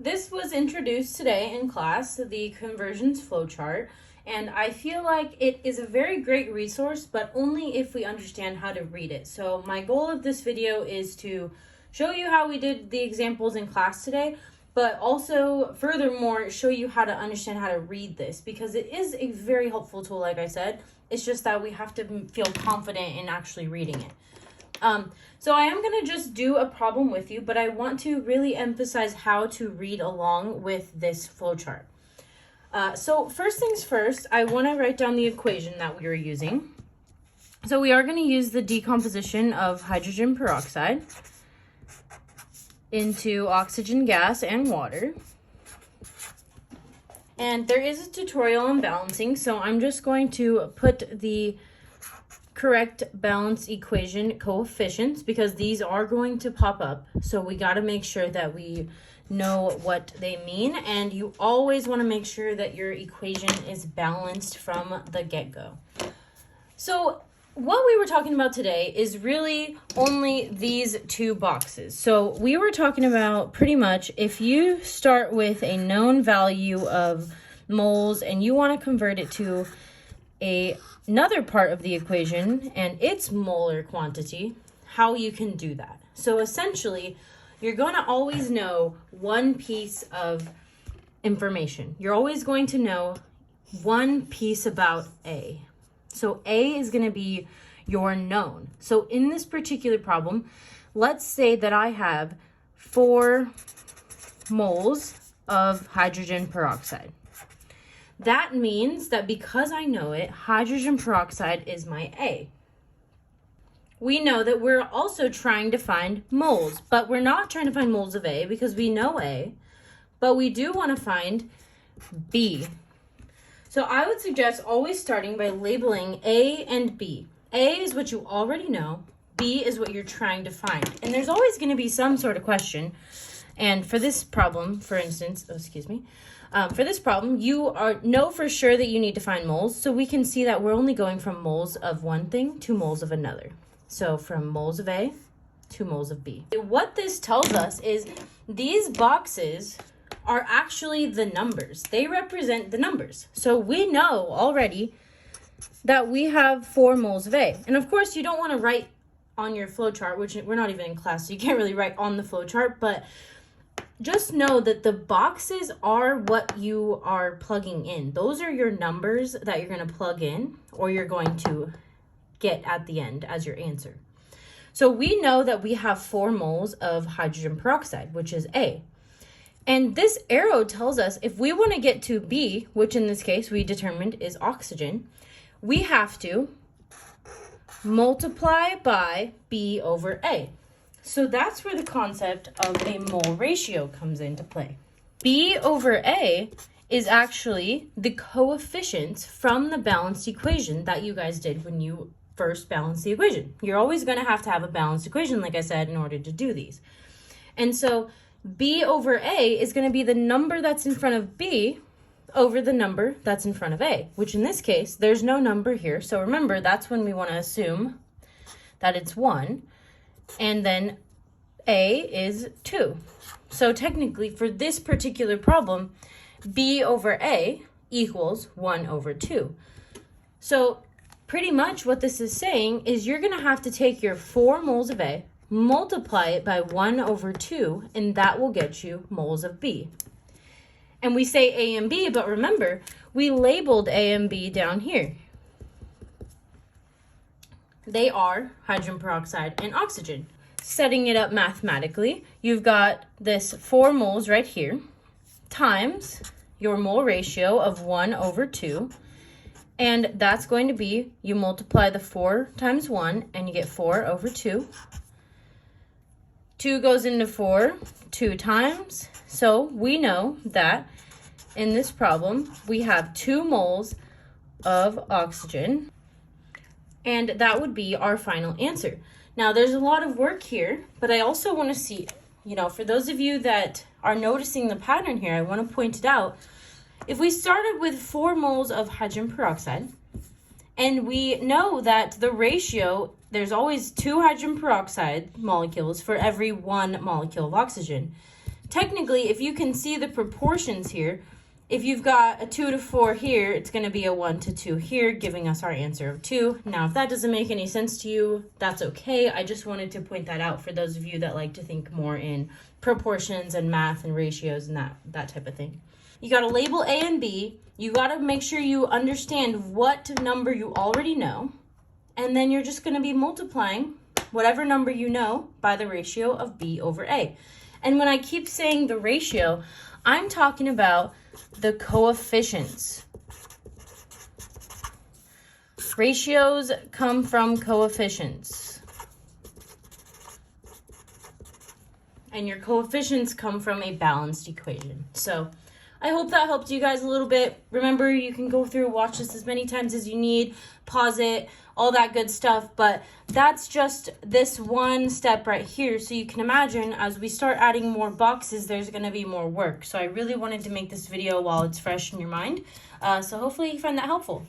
This was introduced today in class, the conversions flowchart, and I feel like it is a very great resource, but only if we understand how to read it. So my goal of this video is to show you how we did the examples in class today, but also furthermore show you how to understand how to read this, because it is a very helpful tool, like I said. It's just that we have to feel confident in actually reading it. So I am going to just do a problem with you, but I want to really emphasize how to read along with this flowchart. So first things first, I want to write down the equation that we are using. So we are going to use the decomposition of hydrogen peroxide into oxygen gas and water. And there is a tutorial on balancing, so I'm just going to put the correct balance equation coefficients because these are going to pop up. So we got to make sure that we know what they mean, and you always want to make sure that your equation is balanced from the get-go. So what we were talking about today is really only these two boxes. So we were talking about pretty much if you start with a known value of moles and you want to convert it to another part of the equation and its molar quantity, how you can do that. So essentially, you're going to always know one piece of information. You're always going to know one piece about A. So A is going to be your known. So in this particular problem, let's say that I have 4 moles of hydrogen peroxide. That means that because I know it, hydrogen peroxide is my A. We know that we're also trying to find moles, but we're not trying to find moles of A because we know A, but we do want to find B. So I would suggest always starting by labeling A and B. A is what you already know, B is what you're trying to find. And there's always going to be some sort of question. And for this problem, for instance, for this problem, you know for sure that you need to find moles. So we can see that we're only going from moles of one thing to moles of another. So from moles of A to moles of B. What this tells us is these boxes are actually the numbers. They represent the numbers. So we know already that we have 4 moles of A. And of course, you don't want to write on your flowchart, which we're not even in class, so you can't really write on the flowchart, but just know that the boxes are what you are plugging in. Those are your numbers that you're going to plug in or you're going to get at the end as your answer. So we know that we have 4 moles of hydrogen peroxide, which is A. And this arrow tells us if we want to get to B, which in this case we determined is oxygen, we have to multiply by B over A. So that's where the concept of a mole ratio comes into play. B over A is actually the coefficients from the balanced equation that you guys did when you first balanced the equation. You're always going to have a balanced equation, like I said, in order to do these. And so B over A is going to be the number that's in front of B over the number that's in front of A, which in this case, there's no number here. So remember, that's when we want to assume that it's 1. And then A is 2. So technically, for this particular problem, B over A equals 1 over 2. So pretty much what this is saying is you're going to have to take your 4 moles of A, multiply it by 1 over 2, and that will get you moles of B. And we say A and B, but remember, we labeled A and B down here. They are hydrogen peroxide and oxygen. Setting it up mathematically, you've got this 4 moles right here times your mole ratio of 1 over 2. And that's going to be, you multiply the 4 times 1 and you get 4 over 2. 2 goes into 4 2 times. So we know that in this problem, we have 2 moles of oxygen. And that would be our final answer. Now, there's a lot of work here, but I also want to see, for those of you that are noticing the pattern here, I want to point it out. If we started with 4 moles of hydrogen peroxide, and we know that the ratio, there's always 2 hydrogen peroxide molecules for every 1 molecule of oxygen. technically, if you can see the proportions here, if you've got a 2 to 4 here, it's going to be a 1 to 2 here, giving us our answer of 2. Now, if that doesn't make any sense to you, that's okay. I just wanted to point that out for those of you that like to think more in proportions and math and ratios and that type of thing. You got to label A and B. You got to make sure you understand what number you already know. And then you're just going to be multiplying whatever number you know by the ratio of B over A. And when I keep saying the ratio, I'm talking about the coefficients. Ratios come from coefficients. And your coefficients come from a balanced equation. So I hope that helped you guys a little bit. Remember, you can go through, watch this as many times as you need, pause it, all that good stuff. But that's just this one step right here. So you can imagine as we start adding more boxes, there's going to be more work. So I really wanted to make this video while it's fresh in your mind. So hopefully you find that helpful.